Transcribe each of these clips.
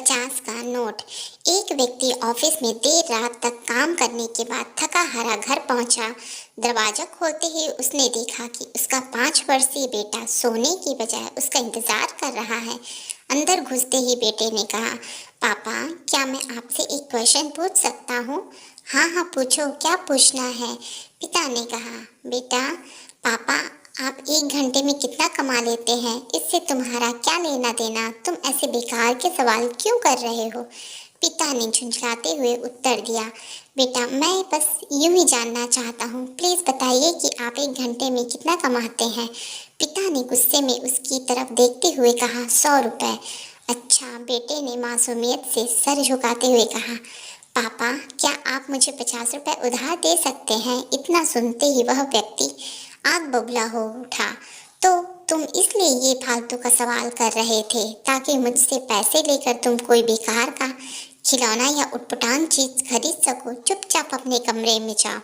50 का नोट। एक व्यक्ति ऑफिस में देर रात तक काम करने के बाद थका हारा घर पहुंचा। दरवाजा खोलते ही उसने देखा कि उसका 5 वर्षीय बेटा सोने की बजाय उसका इंतजार कर रहा है। अंदर घुसते ही बेटे ने कहा, पापा क्या मैं आपसे एक क्वेश्चन पूछ सकता हूँ? हाँ हाँ पूछो, क्या पूछना है? पिता ने कहा, बेटा पापा आप 1 घंटे में कितना कमा लेते हैं? इससे तुम्हारा क्या लेना देना? तुम ऐसे बेकार के सवाल क्यों कर रहे हो? पिता ने झुंझलाते हुए उत्तर दिया, बेटा मैं बस यूं ही जानना चाहता हूँ, प्लीज बताइए कि आप 1 घंटे में कितना कमाते हैं? पिता ने गुस्से में उसकी तरफ देखते हुए कहा, 100 रुपए। अच्छा, बेटे ने मासूमियत से सर झुकाते हुए कहा, पापा क्या आप मुझे 50 रुपए उधार दे सकते हैं? इतना सुनते ही वह व्यक्ति आग बबूला हो उठा। तो तुम इसलिए ये फालतू का सवाल कर रहे थे ताकि मुझसे पैसे लेकर तुम कोई बेकार का खिलौना या उटपटांग चीज खरीद सको? चुपचाप अपने कमरे में जाओ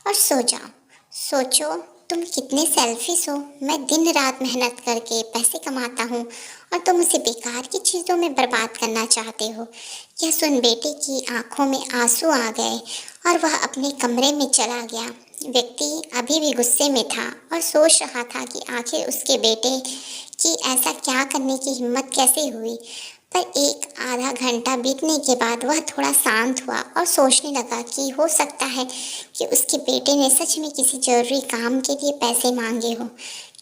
और सो जाओ। सोचो तुम कितने सेल्फिश हो। मैं दिन रात मेहनत करके पैसे कमाता हूँ और तुम उसे बेकार की चीज़ों में बर्बाद करना चाहते हो। यह सुन बेटे की आंखों में आंसू आ गए और वह अपने कमरे में चला गया। व्यक्ति अभी भी गुस्से में था और सोच रहा था कि आखिर उसके बेटे की ऐसा क्या करने की हिम्मत कैसे हुई। पर एक आधा घंटा बीतने के बाद वह थोड़ा शांत हुआ और सोचने लगा कि हो सकता है कि उसके बेटे ने सच में किसी जरूरी काम के लिए पैसे मांगे हो,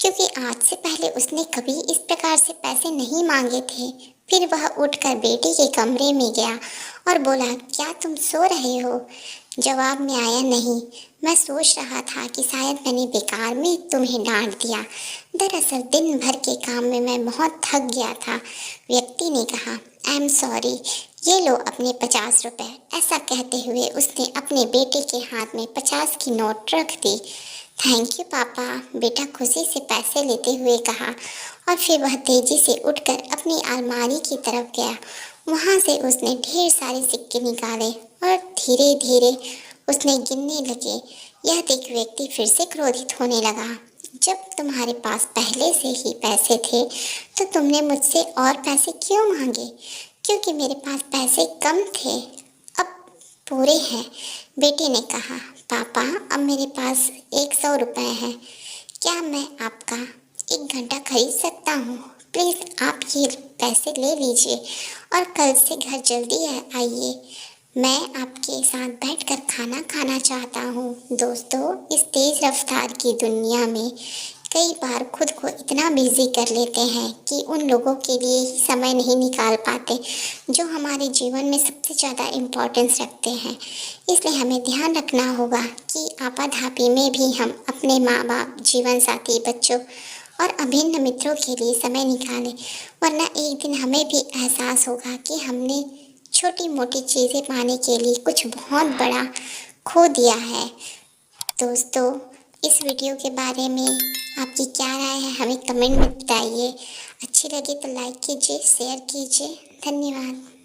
क्योंकि आज से पहले उसने कभी इस प्रकार से पैसे नहीं मांगे थे। फिर वह उठकर बेटे के कमरे में गया और बोला, क्या तुम सो रहे हो? जवाब में आया, नहीं, मैं सोच रहा था कि शायद मैंने बेकार में तुम्हें डांट दिया। दरअसल दिन भर के काम में मैं बहुत थक गया था। व्यक्ति ने कहा, आई एम सॉरी, ये लो अपने 50 रुपए। ऐसा कहते हुए उसने अपने बेटे के हाथ में 50 की नोट रख दी। थैंक यू पापा, बेटा खुशी से पैसे लेते हुए कहा और फिर वह तेजी से उठकर अपनी अलमारी की तरफ गया। वहाँ से उसने ढेर सारे सिक्के निकाले और धीरे धीरे उसने गिनने लगे। यह देख व्यक्ति फिर से क्रोधित होने लगा, जब तुम्हारे पास पहले से ही पैसे थे तो तुमने मुझसे और पैसे क्यों मांगे? क्योंकि मेरे पास पैसे कम थे, अब पूरे हैं। बेटे ने कहा, पापा अब मेरे पास 100 रुपए हैं, क्या मैं आपका 1 घंटा खरीद सकता हूँ? प्लीज़ आप ये पैसे ले लीजिए और कल से घर जल्दी आइए। मैं आपके साथ बैठकर खाना खाना चाहता हूँ। दोस्तों, इस तेज़ रफ्तार की दुनिया में कई बार खुद को इतना बिजी कर लेते हैं कि उन लोगों के लिए ही समय नहीं निकाल पाते जो हमारे जीवन में सबसे ज़्यादा इम्पोर्टेंस रखते हैं। इसलिए हमें ध्यान रखना होगा कि आपाधापी में भी हम अपने माँ बाप, जीवन साथी, बच्चों और अभिन्न मित्रों के लिए समय निकालें, वरना एक दिन हमें भी एहसास होगा कि हमने छोटी मोटी चीज़ें पाने के लिए कुछ बहुत बड़ा खो दिया है। दोस्तों, इस वीडियो के बारे में आपकी क्या राय है हमें कमेंट में बताइए। अच्छी लगे तो लाइक कीजिए, शेयर कीजिए। धन्यवाद।